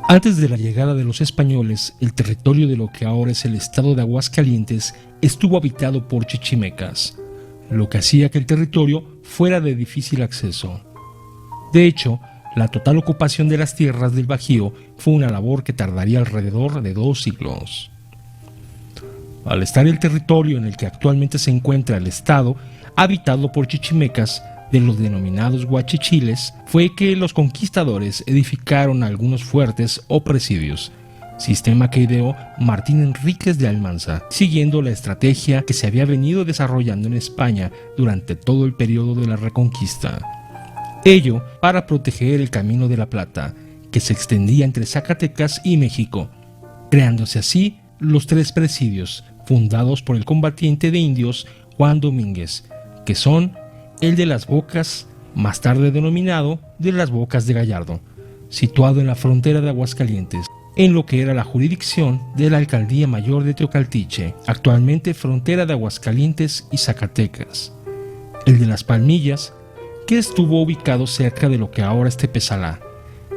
Antes de la llegada de los españoles, el territorio de lo que ahora es el estado de Aguascalientes estuvo habitado por chichimecas, lo que hacía que el territorio fuera de difícil acceso. De hecho, la total ocupación de las tierras del Bajío fue una labor que tardaría alrededor de 2 siglos. Al estar el territorio en el que actualmente se encuentra el estado, habitado por chichimecas, de los denominados huachichiles, fue que los conquistadores edificaron algunos fuertes o presidios, sistema que ideó Martín Enríquez de Almanza, siguiendo la estrategia que se había venido desarrollando en España durante todo el periodo de la Reconquista. Ello para proteger el Camino de la Plata, que se extendía entre Zacatecas y México, creándose así los 3 presidios, fundados por el combatiente de indios Juan Domínguez, que son el de Las Bocas, más tarde denominado de Las Bocas de Gallardo, situado en la frontera de Aguascalientes, en lo que era la jurisdicción de la Alcaldía Mayor de Teocaltiche, actualmente frontera de Aguascalientes y Zacatecas. El de Las Palmillas, que estuvo ubicado cerca de lo que ahora es Tepezalá,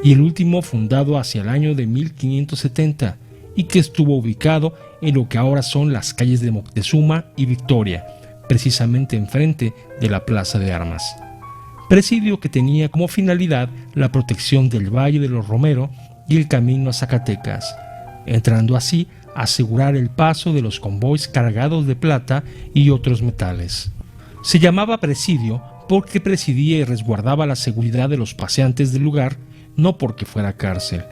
y el último fundado hacia el año de 1570, y que estuvo ubicado en lo que ahora son las calles de Moctezuma y Victoria, precisamente enfrente de la Plaza de Armas. Presidio que tenía como finalidad la protección del Valle de los Romero y el camino a Zacatecas, entrando así a asegurar el paso de los convoys cargados de plata y otros metales. Se llamaba presidio porque presidía y resguardaba la seguridad de los paseantes del lugar, no porque fuera cárcel.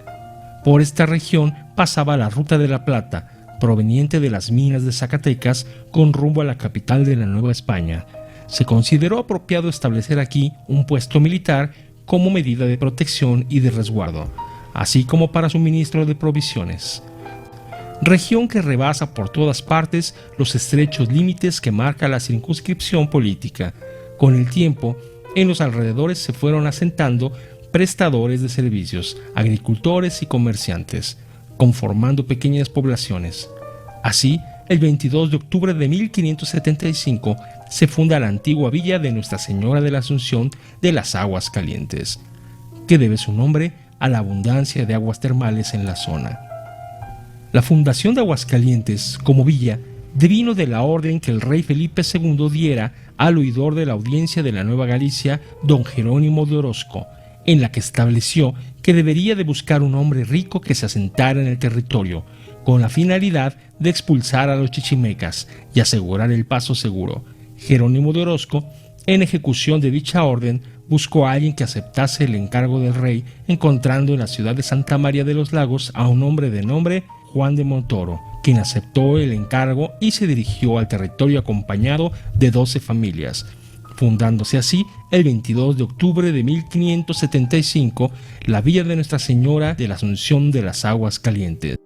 Por esta región pasaba la Ruta de la Plata, proveniente de las minas de Zacatecas con rumbo a la capital de la Nueva España. Se consideró apropiado establecer aquí un puesto militar como medida de protección y de resguardo, así como para suministro de provisiones. Región que rebasa por todas partes los estrechos límites que marca la circunscripción política. Con el tiempo, en los alrededores se fueron asentando prestadores de servicios, agricultores y comerciantes, conformando pequeñas poblaciones. Así, el 22 de octubre de 1575 se funda la antigua villa de Nuestra Señora de la Asunción de las Aguas Calientes, que debe su nombre a la abundancia de aguas termales en la zona. La fundación de Aguascalientes como villa devino de la orden que el rey Felipe II diera al oidor de la audiencia de la Nueva Galicia, don Jerónimo de Orozco, en la que estableció que debería de buscar un hombre rico que se asentara en el territorio, con la finalidad de expulsar a los chichimecas y asegurar el paso seguro. Jerónimo de Orozco, en ejecución de dicha orden, buscó a alguien que aceptase el encargo del rey, encontrando en la ciudad de Santa María de los Lagos a un hombre de nombre Juan de Montoro, quien aceptó el encargo y se dirigió al territorio acompañado de 12 familias, fundándose así el 22 de octubre de 1575 la villa de Nuestra Señora de la Asunción de las Aguas Calientes.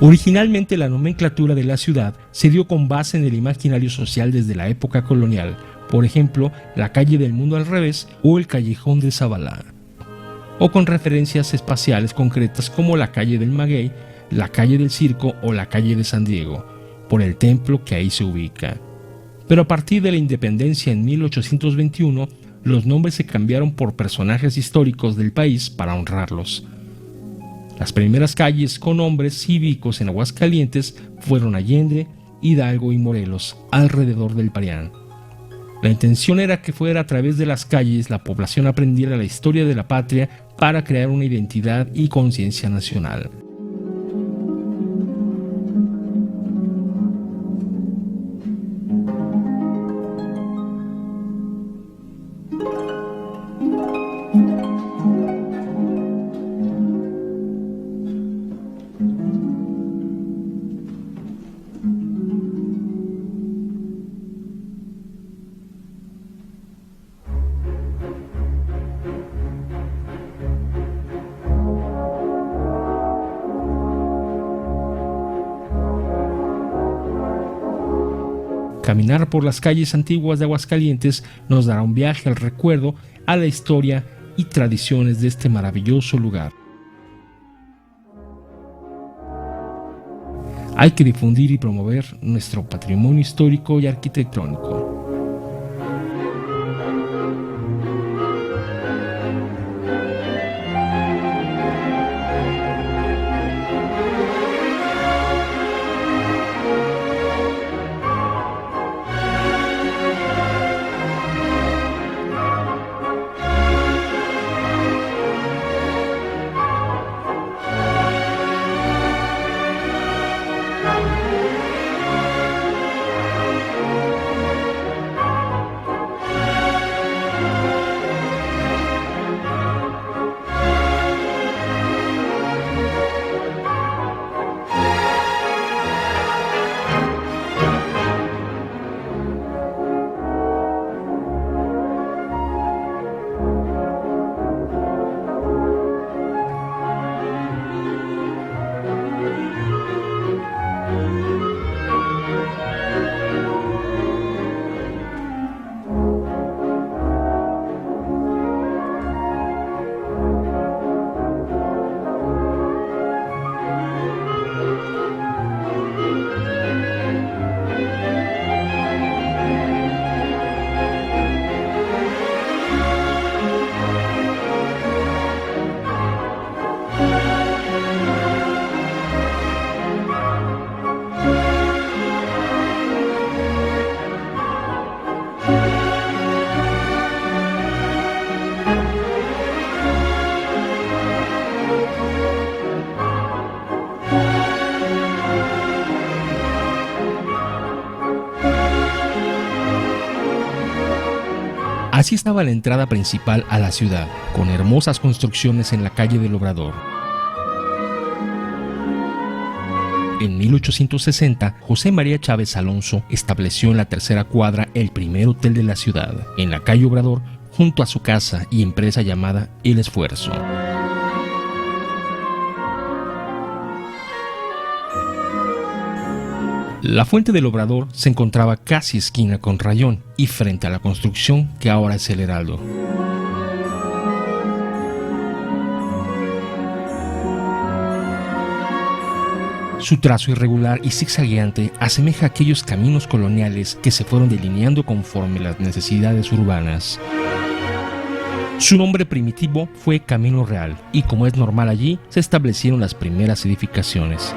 Originalmente la nomenclatura de la ciudad se dio con base en el imaginario social desde la época colonial, por ejemplo, la calle del Mundo al Revés o el Callejón de Zabalá, o con referencias espaciales concretas como la calle del Maguey, la calle del Circo o la calle de San Diego, por el templo que ahí se ubica. Pero a partir de la independencia en 1821, los nombres se cambiaron por personajes históricos del país para honrarlos. Las primeras calles con nombres cívicos en Aguascalientes fueron Allende, Hidalgo y Morelos, alrededor del Parián. La intención era que fuera a través de las calles la población aprendiera la historia de la patria para crear una identidad y conciencia nacional. Caminar por las calles antiguas de Aguascalientes nos dará un viaje al recuerdo, a la historia y tradiciones de este maravilloso lugar. Hay que difundir y promover nuestro patrimonio histórico y arquitectónico. Así estaba la entrada principal a la ciudad, con hermosas construcciones en la calle del Obrador. En 1860, José María Chávez Alonso estableció en la tercera cuadra el primer hotel de la ciudad, en la calle Obrador, junto a su casa y empresa llamada El Esfuerzo. La fuente del Obrador se encontraba casi esquina con Rayón y frente a la construcción que ahora es el Heraldo. Su trazo irregular y zigzagueante asemeja a aquellos caminos coloniales que se fueron delineando conforme las necesidades urbanas. Su nombre primitivo fue Camino Real y, como es normal allí, se establecieron las primeras edificaciones.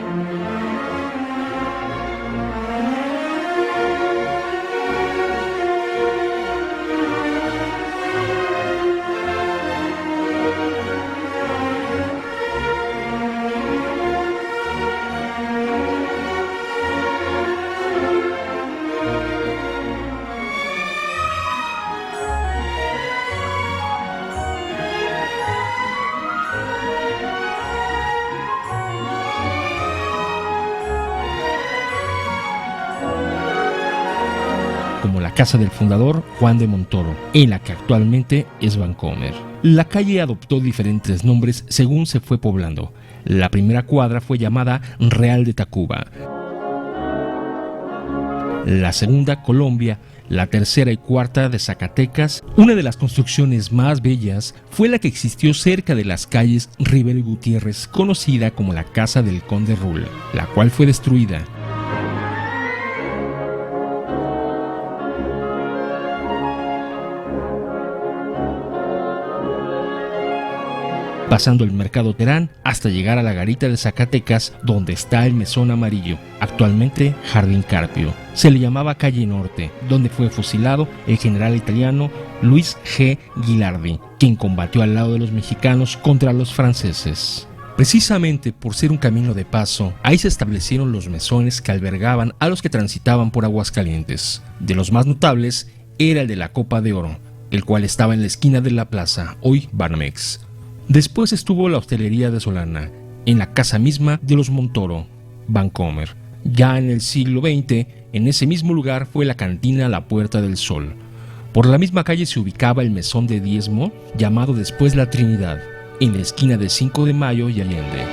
Como la casa del fundador Juan de Montoro, en la que actualmente es Vancomer. La calle adoptó diferentes nombres según se fue poblando. La primera cuadra fue llamada Real de Tacuba, la segunda Colombia, la tercera y cuarta de Zacatecas. Una de las construcciones más bellas fue la que existió cerca de las calles Rivero y Gutiérrez, conocida como la Casa del Conde Rull, la cual fue destruida. Pasando el Mercado Terán hasta llegar a la Garita de Zacatecas, donde está el Mesón Amarillo, actualmente Jardín Carpio. Se le llamaba Calle Norte, donde fue fusilado el general italiano Luis G. Gilardi, quien combatió al lado de los mexicanos contra los franceses. Precisamente por ser un camino de paso, ahí se establecieron los mesones que albergaban a los que transitaban por Aguascalientes. De los más notables era el de la Copa de Oro, el cual estaba en la esquina de la plaza, hoy Banamex. Después estuvo la hostelería de Solana, en la casa misma de los Montoro, Vancomer. Ya en el siglo XX, en ese mismo lugar fue la cantina La Puerta del Sol. Por la misma calle se ubicaba el mesón de diezmo, llamado después La Trinidad, en la esquina de 5 de Mayo y Allende.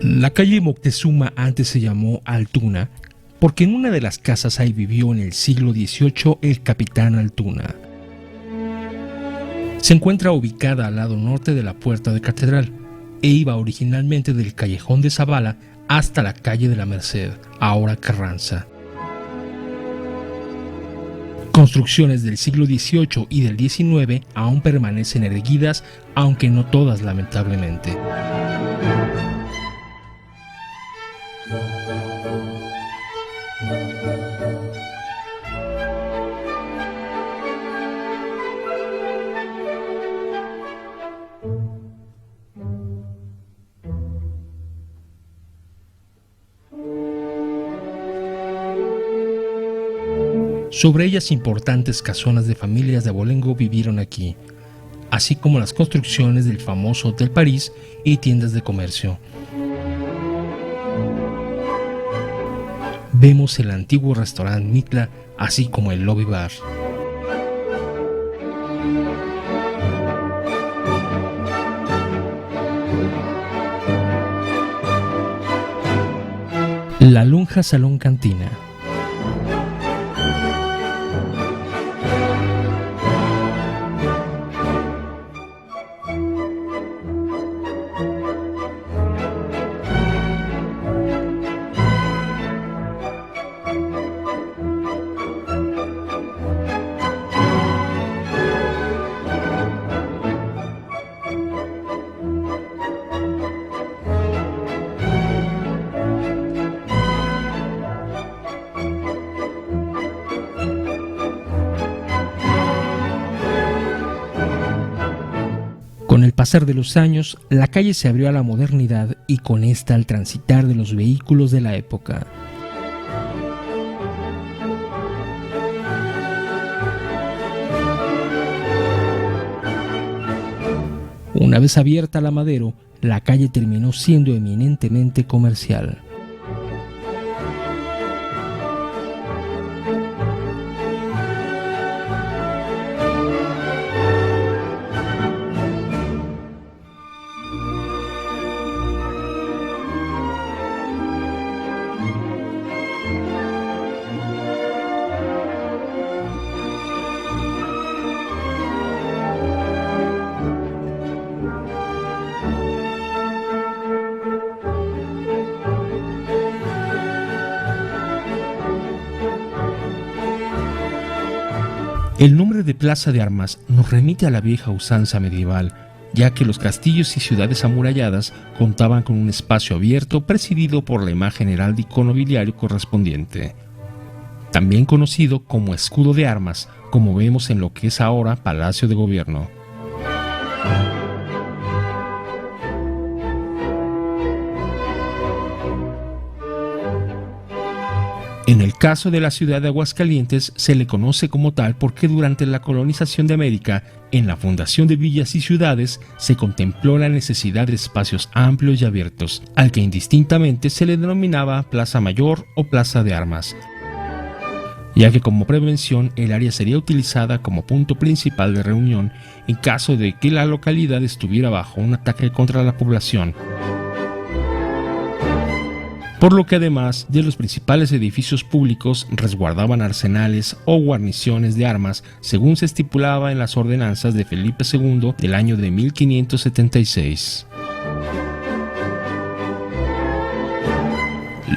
La calle Moctezuma antes se llamó Altuna porque en una de las casas ahí vivió en el siglo XVIII el capitán Altuna. Se encuentra ubicada al lado norte de la Puerta de Catedral e iba originalmente del Callejón de Zavala hasta la calle de la Merced, ahora Carranza. Construcciones del siglo XVIII y del XIX aún permanecen erguidas, aunque no todas, lamentablemente. Sobre ellas importantes casonas de familias de abolengo vivieron aquí, así como las construcciones del famoso Hotel París y tiendas de comercio. Vemos el antiguo restaurante Mitla, así como el lobby bar. La Lonja Salón Cantina. Con el pasar de los años, la calle se abrió a la modernidad y con esta al transitar de los vehículos de la época. Una vez abierta la Madero, la calle terminó siendo eminentemente comercial. El nombre de Plaza de Armas nos remite a la vieja usanza medieval, ya que los castillos y ciudades amuralladas contaban con un espacio abierto presidido por la imagen heráldico nobiliario correspondiente, también conocido como escudo de armas, como vemos en lo que es ahora Palacio de Gobierno. En el caso de la ciudad de Aguascalientes se le conoce como tal porque durante la colonización de América, en la fundación de villas y ciudades, se contempló la necesidad de espacios amplios y abiertos, al que indistintamente se le denominaba Plaza Mayor o Plaza de Armas, ya que como prevención el área sería utilizada como punto principal de reunión en caso de que la localidad estuviera bajo un ataque contra la población. Por lo que además de los principales edificios públicos resguardaban arsenales o guarniciones de armas, según se estipulaba en las ordenanzas de Felipe II del año de 1576.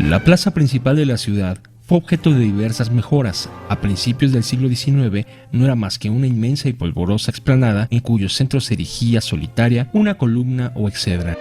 La plaza principal de la ciudad fue objeto de diversas mejoras. A principios del siglo XIX no era más que una inmensa y polvorosa explanada en cuyo centro se erigía solitaria una columna o exedra.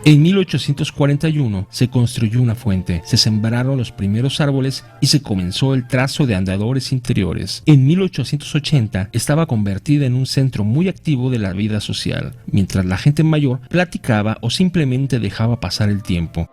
En 1841 se construyó una fuente, se sembraron los primeros árboles y se comenzó el trazo de andadores interiores. En 1880 estaba convertida en un centro muy activo de la vida social, mientras la gente mayor platicaba o simplemente dejaba pasar el tiempo.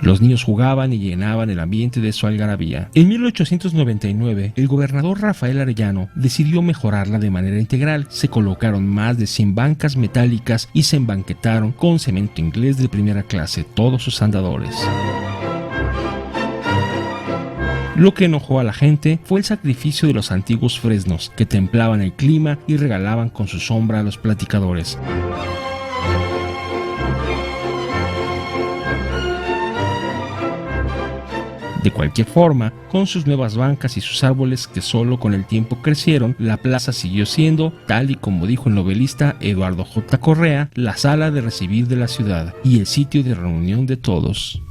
Los niños jugaban y llenaban el ambiente de su algarabía. En 1899, el gobernador Rafael Arellano decidió mejorarla de manera integral. Se colocaron más de 100 bancas metálicas y se embanquetaron con cemento inglés de primera clase todos sus andadores. Lo que enojó a la gente fue el sacrificio de los antiguos fresnos, que templaban el clima y regalaban con su sombra a los platicadores. De cualquier forma, con sus nuevas bancas y sus árboles que solo con el tiempo crecieron, la plaza siguió siendo, tal y como dijo el novelista Eduardo J. Correa, la sala de recibir de la ciudad y el sitio de reunión de todos.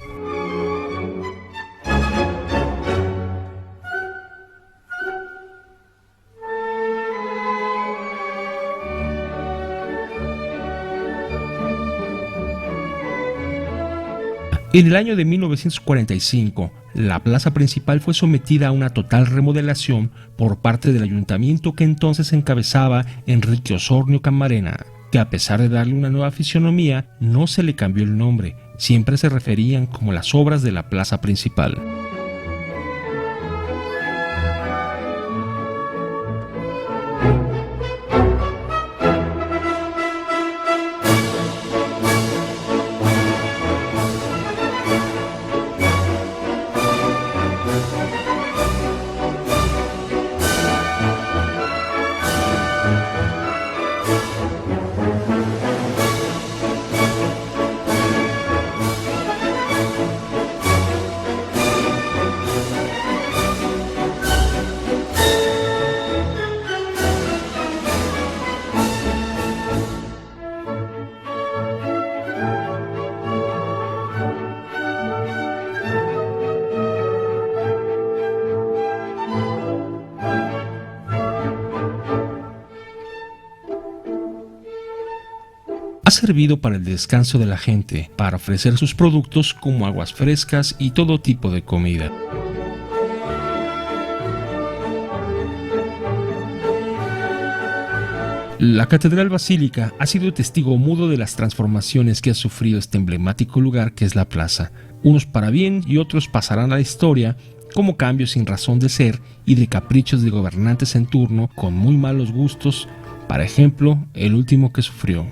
En el año de 1945, la plaza principal fue sometida a una total remodelación por parte del ayuntamiento que entonces encabezaba Enrique Osornio Camarena, que a pesar de darle una nueva fisonomía, no se le cambió el nombre, siempre se referían como las obras de la plaza principal. Ha servido para el descanso de la gente, para ofrecer sus productos como aguas frescas y todo tipo de comida. La Catedral Basílica ha sido testigo mudo de las transformaciones que ha sufrido este emblemático lugar que es la plaza. Unos para bien y otros pasarán a la historia como cambios sin razón de ser y de caprichos de gobernantes en turno con muy malos gustos, por ejemplo, el último que sufrió.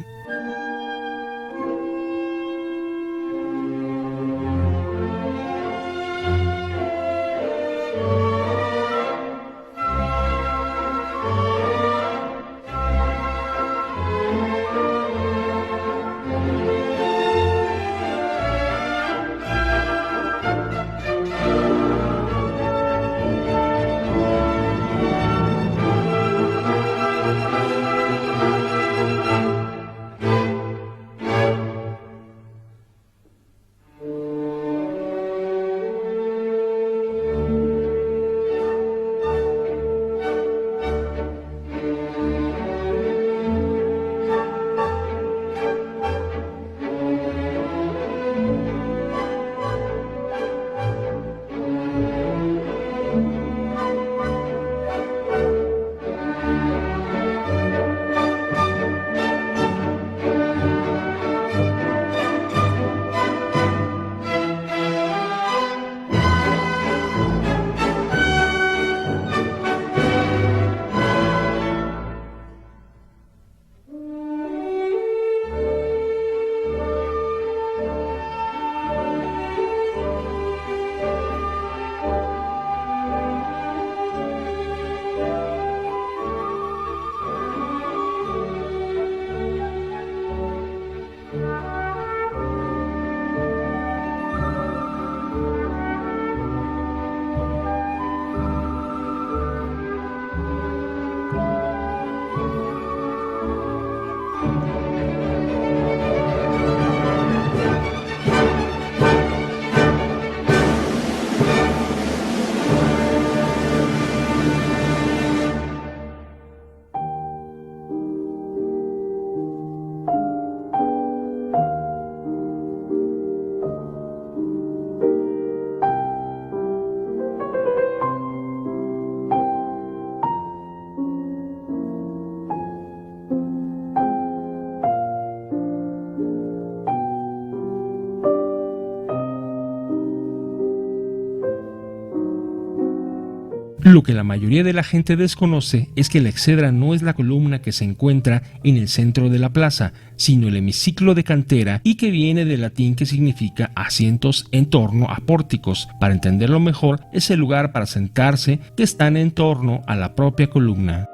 Lo que la mayoría de la gente desconoce es que la exedra no es la columna que se encuentra en el centro de la plaza, sino el hemiciclo de cantera, y que viene del latín que significa asientos en torno a pórticos. Para entenderlo mejor, es el lugar para sentarse que están en torno a la propia columna.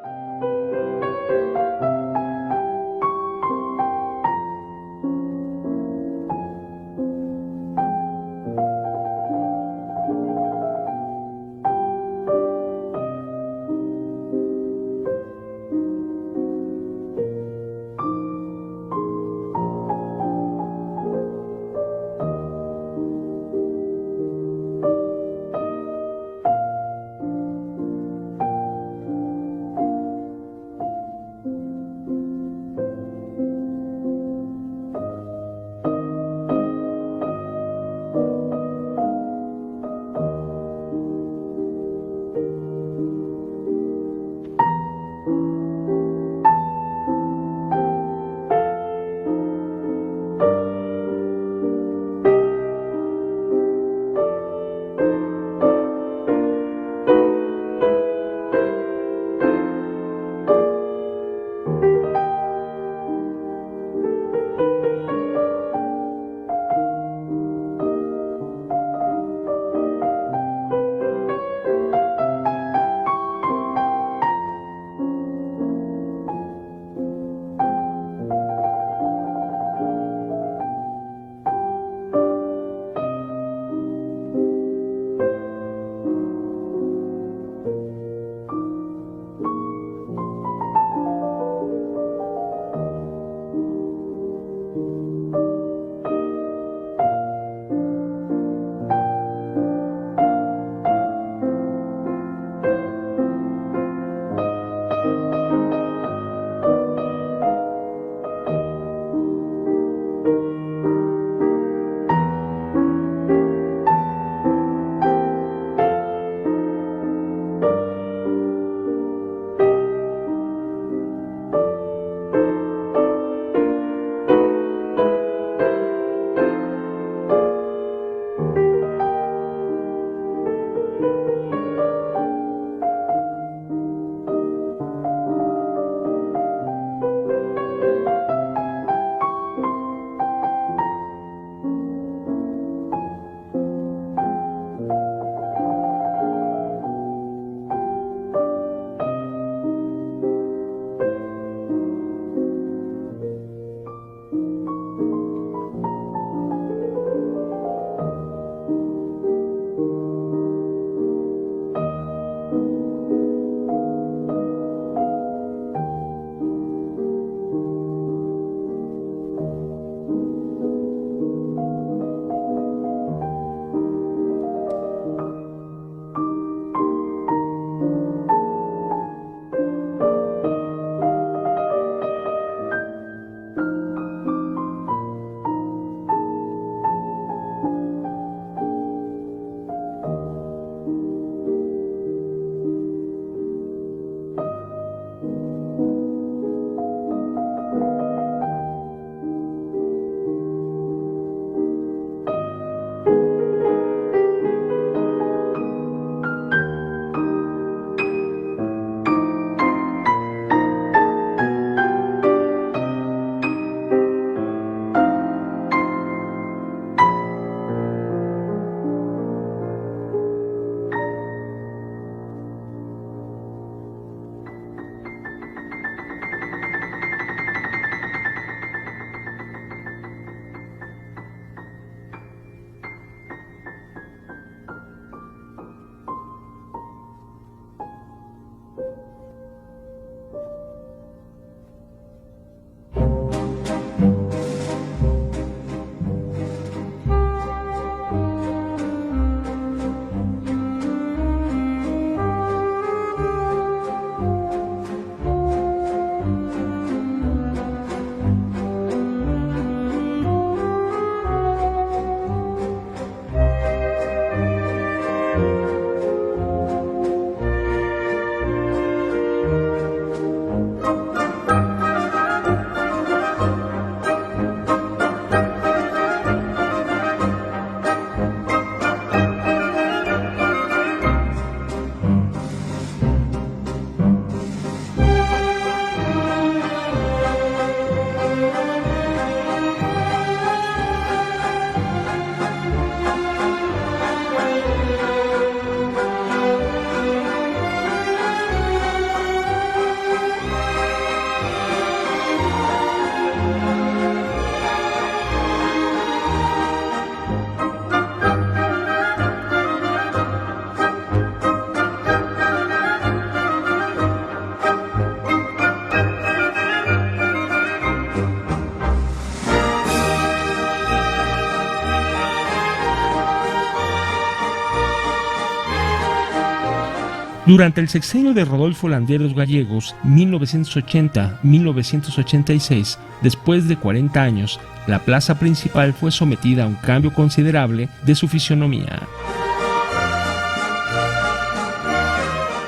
Durante el sexenio de Rodolfo Landeros Gallegos, 1980-1986, después de 40 años, la plaza principal fue sometida a un cambio considerable de su fisonomía.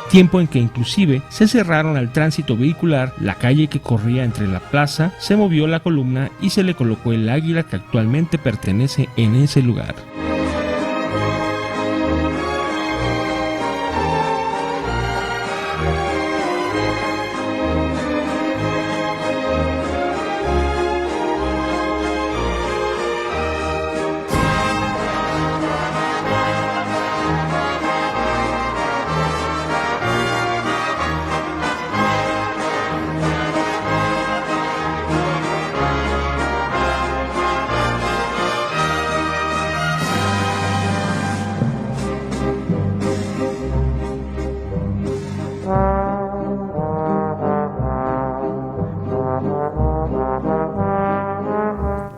Tiempo en que inclusive se cerraron al tránsito vehicular, la calle que corría entre la plaza, se movió la columna y se le colocó el águila que actualmente pertenece en ese lugar.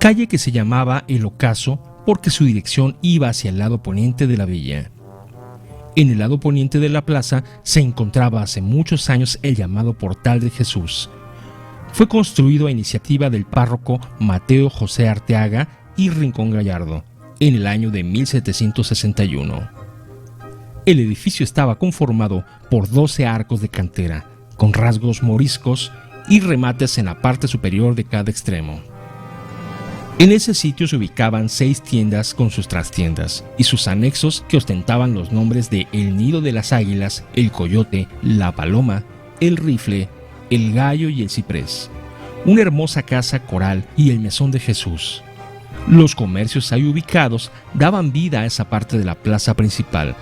Calle que se llamaba El Ocaso porque su dirección iba hacia el lado poniente de la villa. En el lado poniente de la plaza se encontraba hace muchos años el llamado Portal de Jesús. Fue construido a iniciativa del párroco Mateo José Arteaga y Rincón Gallardo en el año de 1761. El edificio estaba conformado por 12 arcos de cantera, con rasgos moriscos y remates en la parte superior de cada extremo. En ese sitio se ubicaban 6 tiendas con sus trastiendas y sus anexos que ostentaban los nombres de El Nido de las Águilas, El Coyote, La Paloma, El Rifle, El Gallo y El Ciprés, una hermosa casa coral y el Mesón de Jesús. Los comercios ahí ubicados daban vida a esa parte de la plaza principal.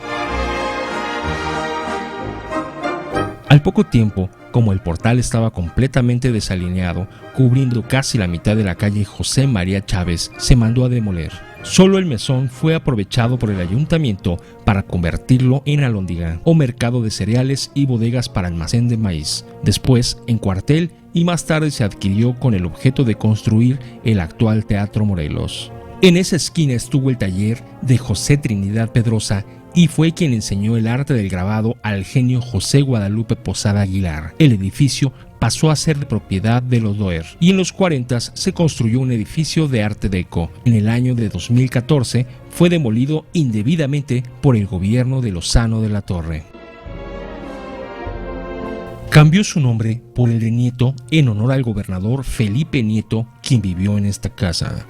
Al poco tiempo, como el portal estaba completamente desalineado, cubriendo casi la mitad de la calle José María Chávez, se mandó a demoler. Solo el mesón fue aprovechado por el ayuntamiento para convertirlo en alhóndiga o mercado de cereales y bodegas para almacén de maíz, después en cuartel y más tarde se adquirió con el objeto de construir el actual Teatro Morelos. En esa esquina estuvo el taller de José Trinidad Pedrosa y fue quien enseñó el arte del grabado al genio José Guadalupe Posada Aguilar. El edificio pasó a ser de propiedad de los Doer y en los 40 se construyó un edificio de arte deco. En el año de 2014 fue demolido indebidamente por el gobierno de Lozano de la Torre. Cambió su nombre por el de Nieto en honor al gobernador Felipe Nieto, quien vivió en esta casa.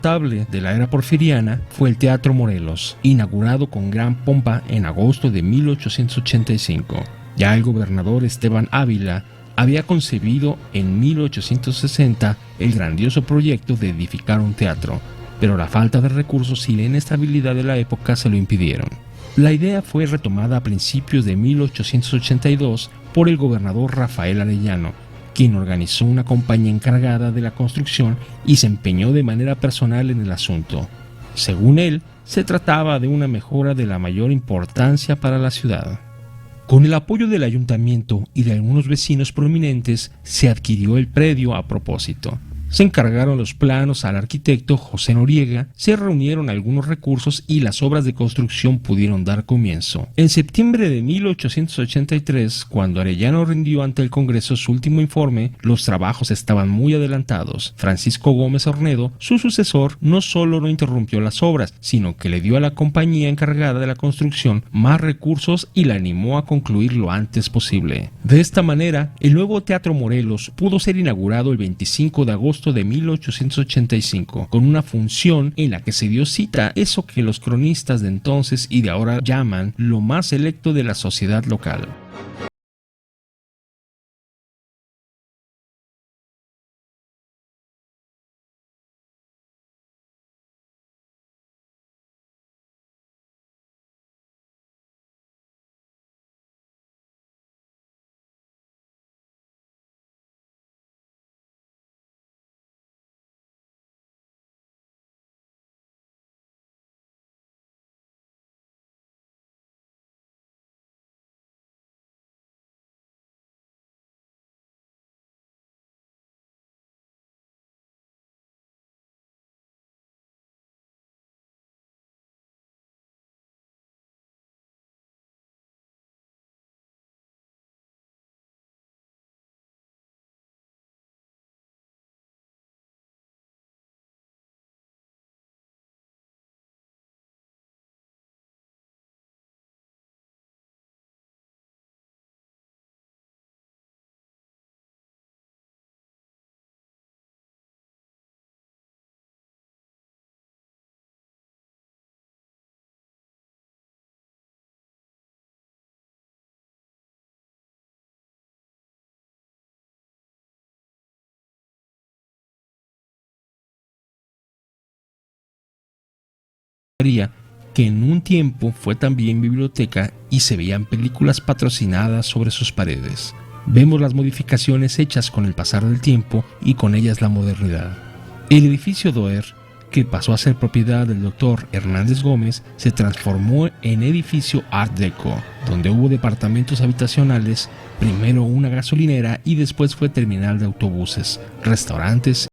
Notable de la era porfiriana fue el Teatro Morelos, inaugurado con gran pompa en agosto de 1885. Ya el gobernador Esteban Ávila había concebido en 1860 el grandioso proyecto de edificar un teatro, pero la falta de recursos y la inestabilidad de la época se lo impidieron. La idea fue retomada a principios de 1882 por el gobernador Rafael Arellano, quien organizó una compañía encargada de la construcción y se empeñó de manera personal en el asunto. Según él, se trataba de una mejora de la mayor importancia para la ciudad. Con el apoyo del ayuntamiento y de algunos vecinos prominentes, se adquirió el predio a propósito. Se encargaron los planos al arquitecto José Noriega, se reunieron algunos recursos y las obras de construcción pudieron dar comienzo. En septiembre de 1883, cuando Arellano rindió ante el Congreso su último informe, los trabajos estaban muy adelantados. Francisco Gómez Ornedo, su sucesor, no solo no interrumpió las obras, sino que le dio a la compañía encargada de la construcción más recursos y la animó a concluir lo antes posible. De esta manera, el nuevo Teatro Morelos pudo ser inaugurado el 25 de agosto de 1885, con una función en la que se dio cita eso que los cronistas de entonces y de ahora llaman lo más selecto de la sociedad local. Que en un tiempo fue también biblioteca y se veían películas patrocinadas sobre sus paredes. Vemos las modificaciones hechas con el pasar del tiempo y con ellas la modernidad. El edificio Doer, que pasó a ser propiedad del doctor Hernández Gómez, se transformó en edificio Art Deco, donde hubo departamentos habitacionales, primero una gasolinera y después fue terminal de autobuses, restaurantes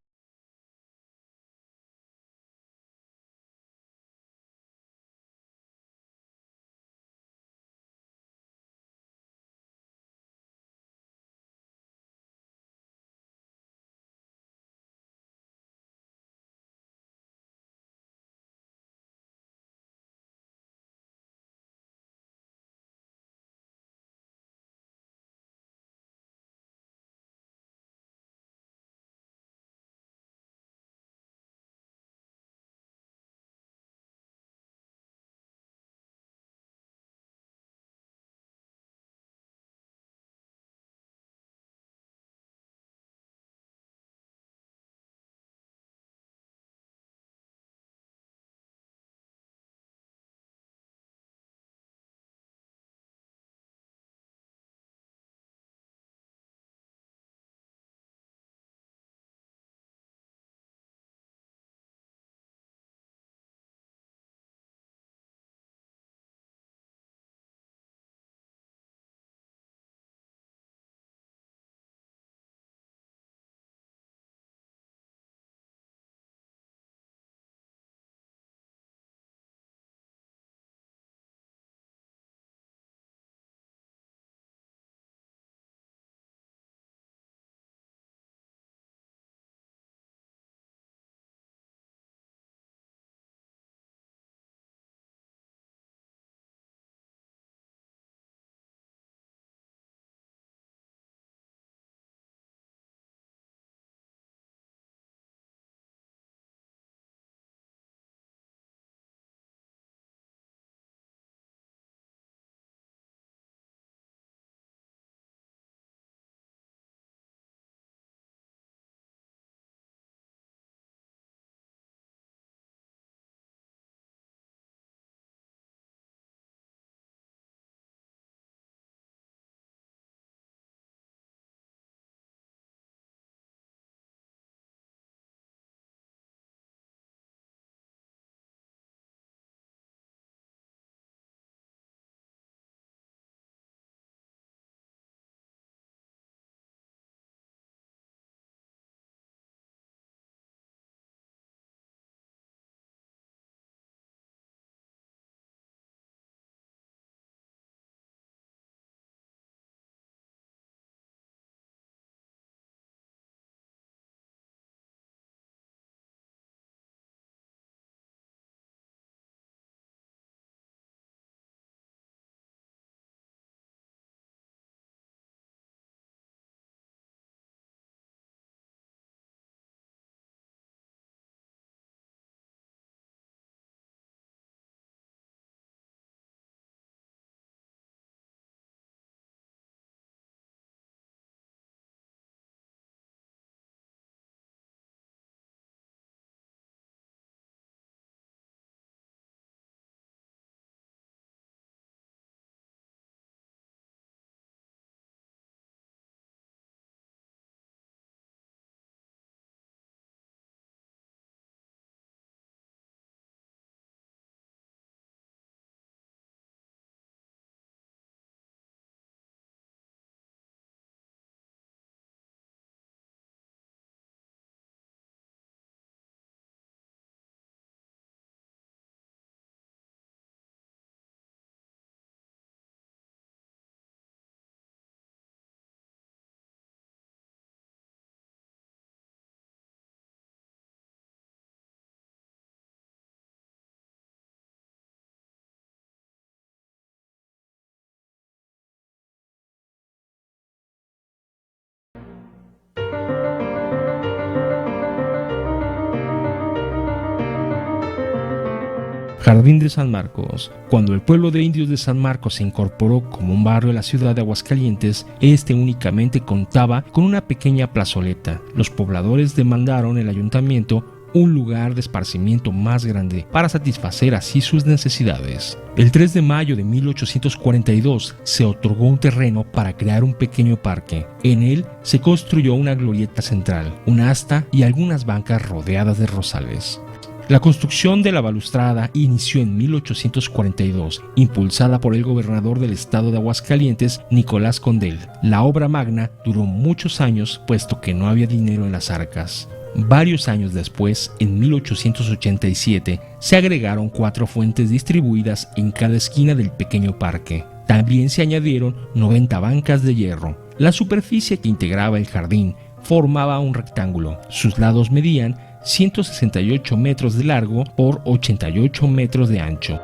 Jardín de San Marcos. Cuando el pueblo de indios de San Marcos se incorporó como un barrio de la ciudad de Aguascalientes, este únicamente contaba con una pequeña plazoleta. Los pobladores demandaron al ayuntamiento un lugar de esparcimiento más grande para satisfacer así sus necesidades. El 3 de mayo de 1842 se otorgó un terreno para crear un pequeño parque. En él se construyó una glorieta central, un asta y algunas bancas rodeadas de rosales. La construcción de la balustrada inició en 1842, impulsada por el gobernador del estado de Aguascalientes, Nicolás Condell. La obra magna duró muchos años, puesto que no había dinero en las arcas. Varios años después, en 1887, se agregaron 4 fuentes distribuidas en cada esquina del pequeño parque. También se añadieron 90 bancas de hierro. La superficie que integraba el jardín formaba un rectángulo. Sus lados medían 168 metros de largo por 88 metros de ancho.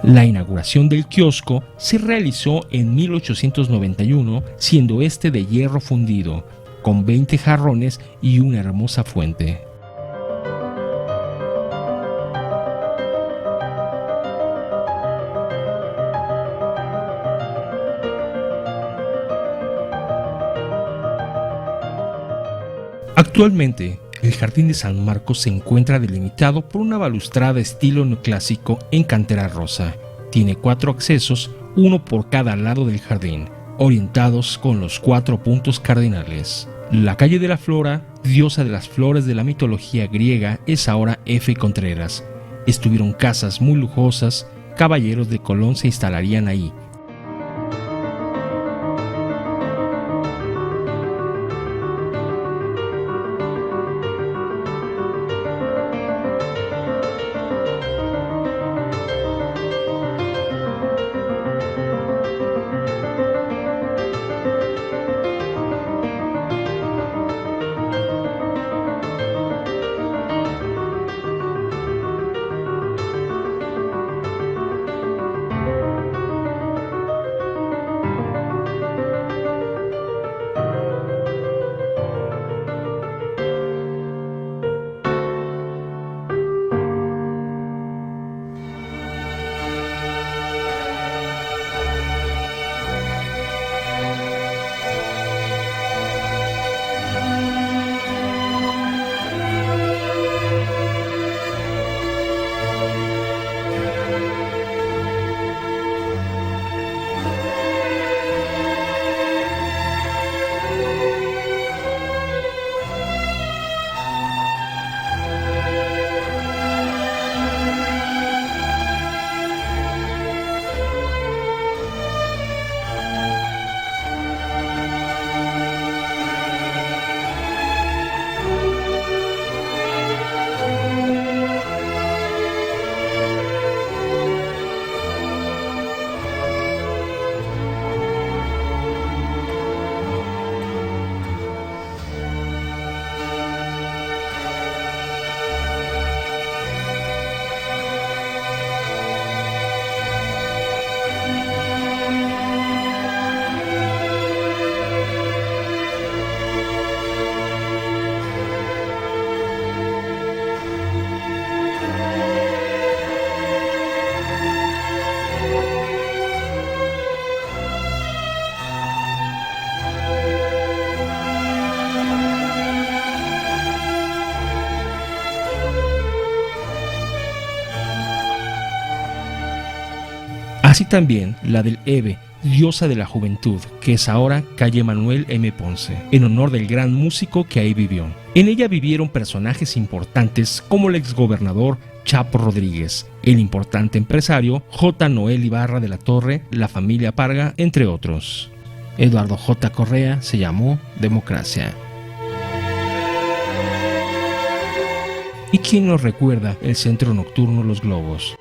La inauguración del kiosco se realizó en 1891, siendo este de hierro fundido, con 20 jarrones y una hermosa fuente. Actualmente, el Jardín de San Marcos se encuentra delimitado por una balustrada estilo neoclásico en cantera rosa. Tiene 4 accesos, uno por cada lado del jardín, orientados con los 4 puntos cardinales. La calle de la Flora, diosa de las flores de la mitología griega, es ahora F. Contreras. Estuvieron casas muy lujosas, caballeros de Colón se instalarían ahí. Así también la del Eve, diosa de la juventud, que es ahora calle Manuel M. Ponce, en honor del gran músico que ahí vivió. En ella vivieron personajes importantes como el exgobernador Chapo Rodríguez, el importante empresario J. Noel Ibarra de la Torre, la familia Parga, entre otros. Eduardo J. Correa se llamó Democracia. ¿Y quién nos recuerda el centro nocturno Los Globos?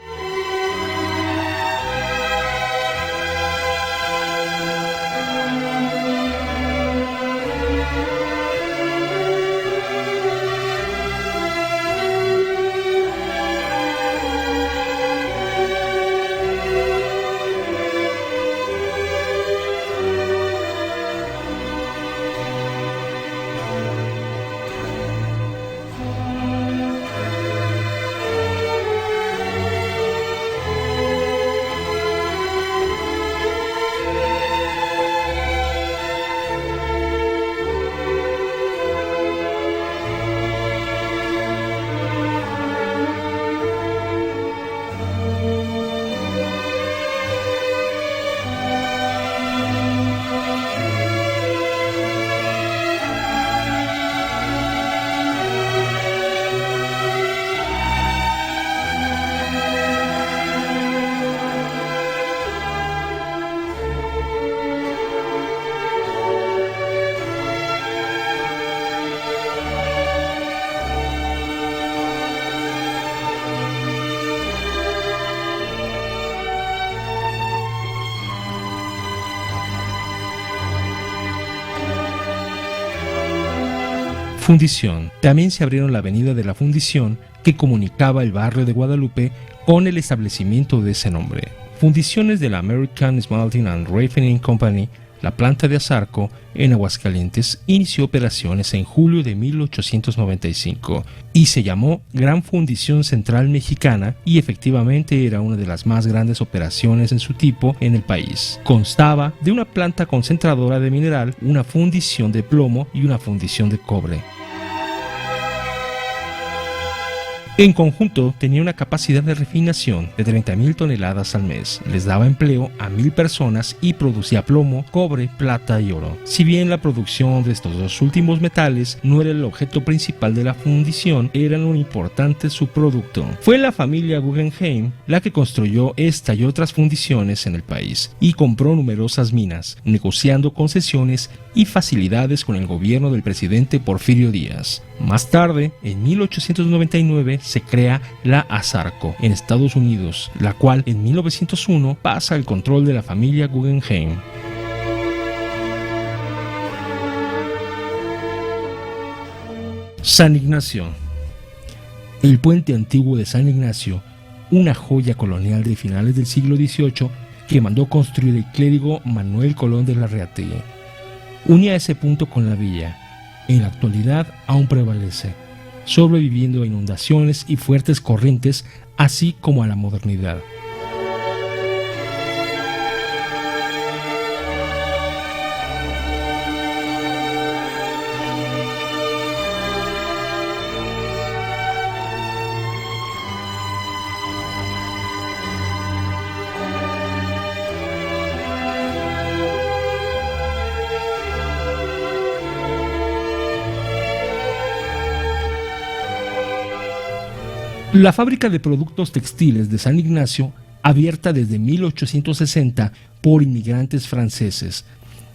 Fundición. También se abrieron la avenida de la Fundición, que comunicaba el barrio de Guadalupe con el establecimiento de ese nombre. Fundiciones de la American Smelting and Refining Company, la planta de Azarco, en Aguascalientes, inició operaciones en julio de 1895 y se llamó Gran Fundición Central Mexicana, y efectivamente era una de las más grandes operaciones en su tipo en el país. Constaba de una planta concentradora de mineral, una fundición de plomo y una fundición de cobre. En conjunto, tenía una capacidad de refinación de 30,000 toneladas al mes. Les daba empleo a 1,000 personas y producía plomo, cobre, plata y oro. Si bien la producción de estos dos últimos metales no era el objeto principal de la fundición, eran un importante subproducto. Fue la familia Guggenheim la que construyó esta y otras fundiciones en el país y compró numerosas minas, negociando concesiones y facilidades con el gobierno del presidente Porfirio Díaz. Más tarde, en 1899, se crea la Azarco en Estados Unidos, la cual en 1901 pasa al control de la familia Guggenheim. San Ignacio. El puente antiguo de San Ignacio, una joya colonial de finales del siglo XVIII que mandó construir el clérigo Manuel Colón de Larreate, unía ese punto con la villa. En la actualidad aún prevalece, sobreviviendo a inundaciones y fuertes corrientes, así como a la modernidad. La fábrica de productos textiles de San Ignacio, abierta desde 1860 por inmigrantes franceses.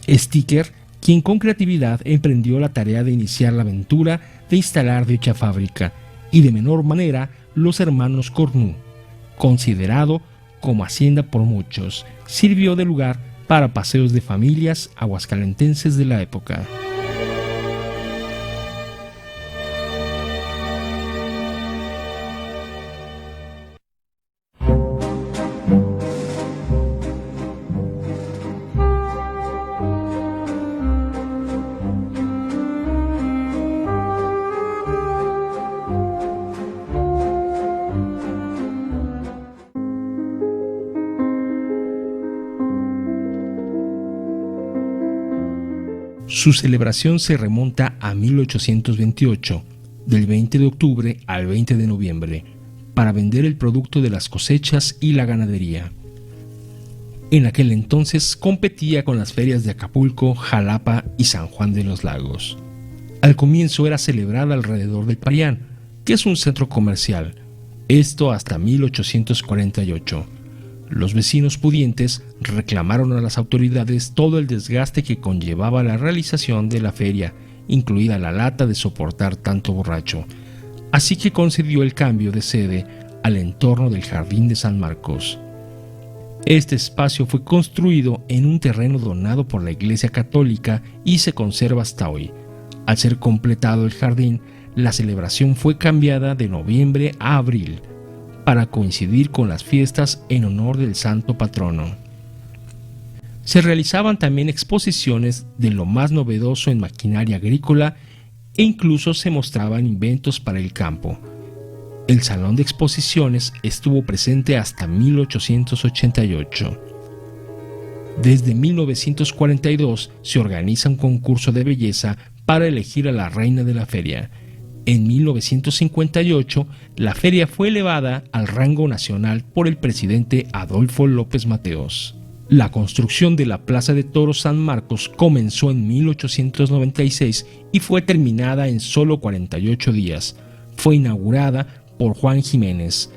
Sticker, quien con creatividad emprendió la tarea de iniciar la aventura de instalar dicha fábrica, y de menor manera los hermanos Cornu, considerado como hacienda por muchos, sirvió de lugar para paseos de familias aguascalentenses de la época. Su celebración se remonta a 1828, del 20 de octubre al 20 de noviembre, para vender el producto de las cosechas y la ganadería. En aquel entonces competía con las ferias de Acapulco, Jalapa y San Juan de los Lagos. Al comienzo era celebrada alrededor del Parián, que es un centro comercial, esto hasta 1848. Los vecinos pudientes reclamaron a las autoridades todo el desgaste que conllevaba la realización de la feria, incluida la lata de soportar tanto borracho, así que concedió el cambio de sede al entorno del Jardín de San Marcos. Este espacio fue construido en un terreno donado por la Iglesia Católica y se conserva hasta hoy. Al ser completado el jardín, la celebración fue cambiada de noviembre a abril, para coincidir con las fiestas en honor del santo patrono. Se realizaban también exposiciones de lo más novedoso en maquinaria agrícola e incluso se mostraban inventos para el campo. El salón de exposiciones estuvo presente hasta 1888. Desde 1942 se organiza un concurso de belleza para elegir a la reina de la feria. En 1958, la feria fue elevada al rango nacional por el presidente Adolfo López Mateos. La construcción de la Plaza de Toros San Marcos comenzó en 1896 y fue terminada en solo 48 días. Fue inaugurada por Juan Jiménez,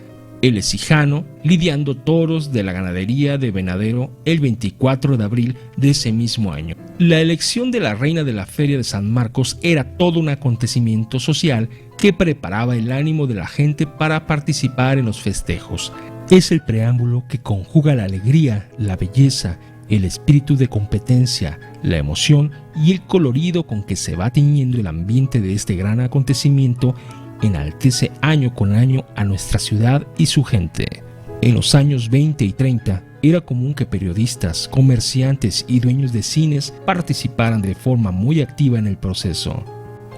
el ecijano, lidiando toros de la ganadería de Venadero el 24 de abril de ese mismo año. La elección de la reina de la Feria de San Marcos era todo un acontecimiento social que preparaba el ánimo de la gente para participar en los festejos. Es el preámbulo que conjuga la alegría, la belleza el espíritu de competencia, la emoción y el colorido con que se va tiñendo el ambiente de este gran acontecimiento enaltece año con año a nuestra ciudad y su gente. En los años 20 y 30 era común que periodistas, comerciantes y dueños de cines participaran de forma muy activa en el proceso.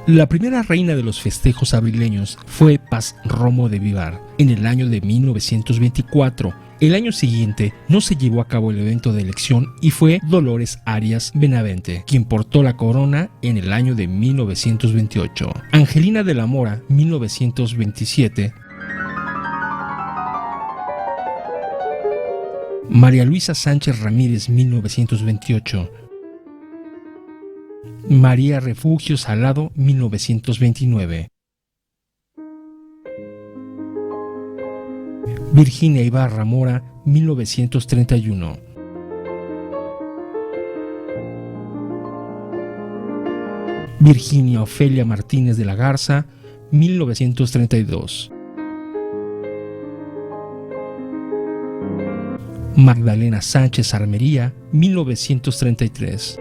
La primera reina de los festejos abrileños fue Paz Romo de Vivar en el año de 1924. El año siguiente no se llevó a cabo el evento de elección y fue Dolores Arias Benavente quien portó la corona en el año de 1928. Angelina de la Mora, 1927. María Luisa Sánchez Ramírez, 1928. María Refugio Salado, 1929. Virginia Ibarra Mora, 1931. Virginia Ofelia Martínez de la Garza, 1932. Magdalena Sánchez Armería, 1933.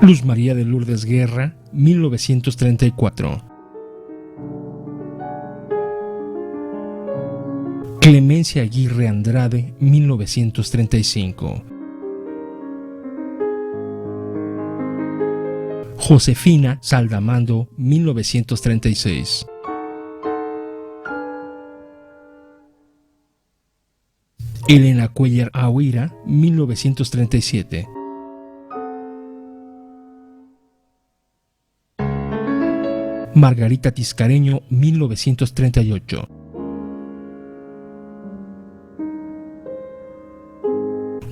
Luz María de Lourdes Guerra, 1934. Clemencia Aguirre Andrade, 1935. Josefina Saldamando, 1936. Elena Cuellar Ahuira, 1937. Margarita Tiscareño, 1938.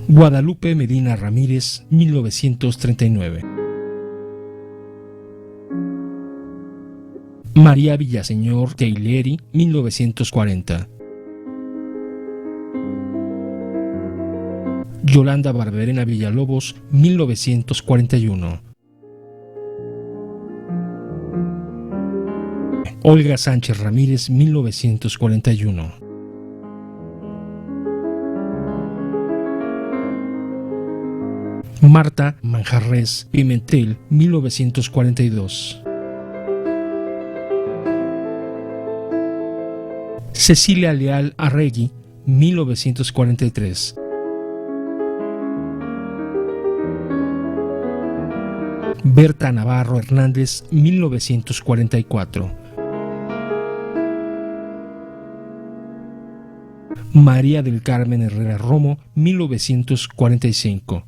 Guadalupe Medina Ramírez, 1939. María Villaseñor Teileri, 1940. Yolanda Barberena Villalobos, 1941. Olga Sánchez Ramírez, 1941. Marta Manjarres Pimentel, 1942. Cecilia Leal Arregui, 1943. Berta Navarro Hernández, 1944. María del Carmen Herrera Romo, 1945.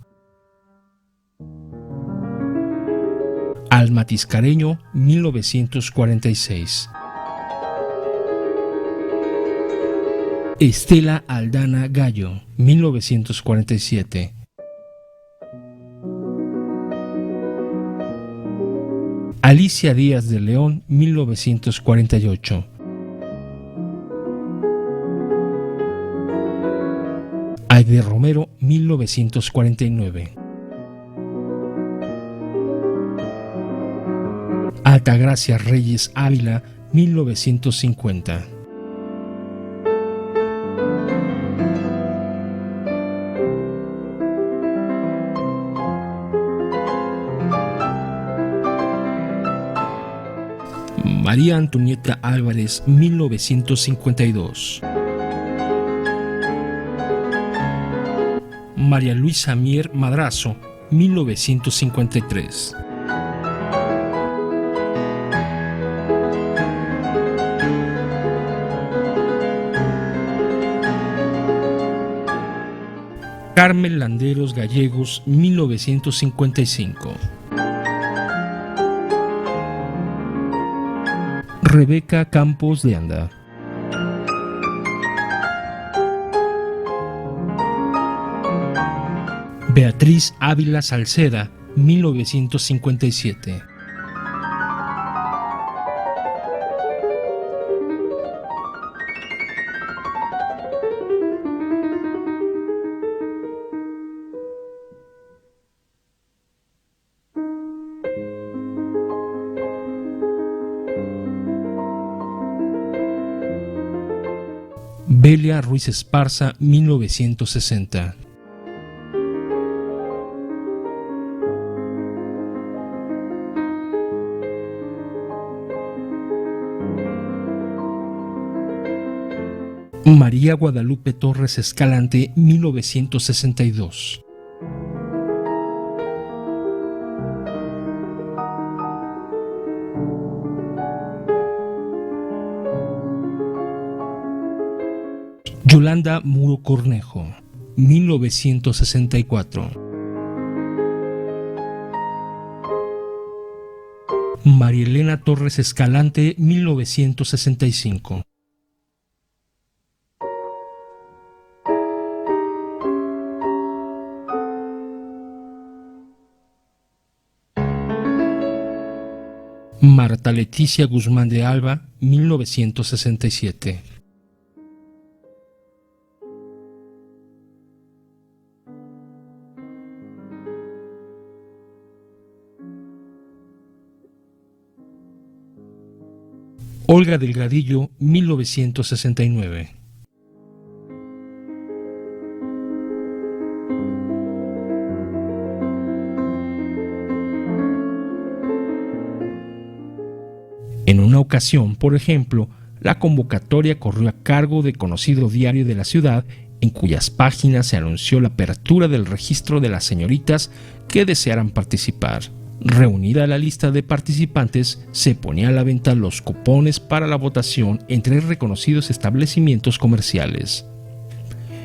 Alma Tiscareño, 1946. Estela Aldana Gallo, 1947. Alicia Díaz de León, 1948. Aide Romero, 1949. Altagracia Reyes Ávila, 1950. María Antonieta Álvarez, 1952. María Luisa Mier Madrazo, 1953. Carmen Landeros Gallegos, 1955. Rebeca Campos de Anda. Beatriz Ávila Salceda, 1957. Belia Ruiz Esparza, 1960. María Guadalupe Torres Escalante, 1962. Yolanda Muro Cornejo, 1964. María Elena Torres Escalante, 1965. Marta Leticia Guzmán de Alba, 1967. Olga Delgadillo, 1969. En una ocasión, por ejemplo, la convocatoria corrió a cargo de conocido diario de la ciudad, en cuyas páginas se anunció la apertura del registro de las señoritas que desearan participar. Reunida la lista de participantes, se ponía a la venta los cupones para la votación en 3 reconocidos establecimientos comerciales,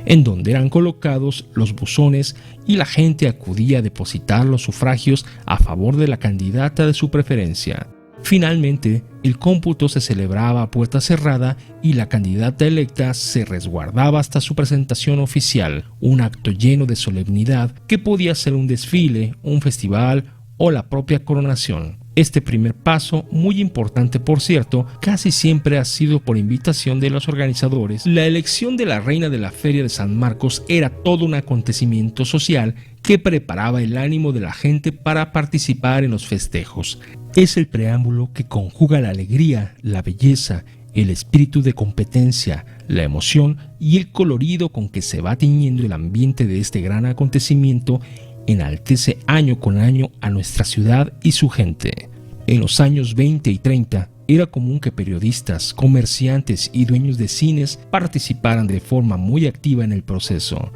en donde eran colocados los buzones y la gente acudía a depositar los sufragios a favor de la candidata de su preferencia. Finalmente, el cómputo se celebraba a puerta cerrada y la candidata electa se resguardaba hasta su presentación oficial, un acto lleno de solemnidad que podía ser un desfile, un festival o la propia coronación. Este primer paso, muy importante por cierto, casi siempre ha sido por invitación de los organizadores. La elección de la reina de la Feria de San Marcos era todo un acontecimiento social que preparaba el ánimo de la gente para participar en los festejos. Es el preámbulo que conjuga la alegría, la belleza, el espíritu de competencia, la emoción y el colorido con que se va tiñendo el ambiente de este gran acontecimiento. Enaltece año con año a nuestra ciudad y su gente. En los años 20 y 30 era común que periodistas, comerciantes y dueños de cines participaran de forma muy activa en el proceso.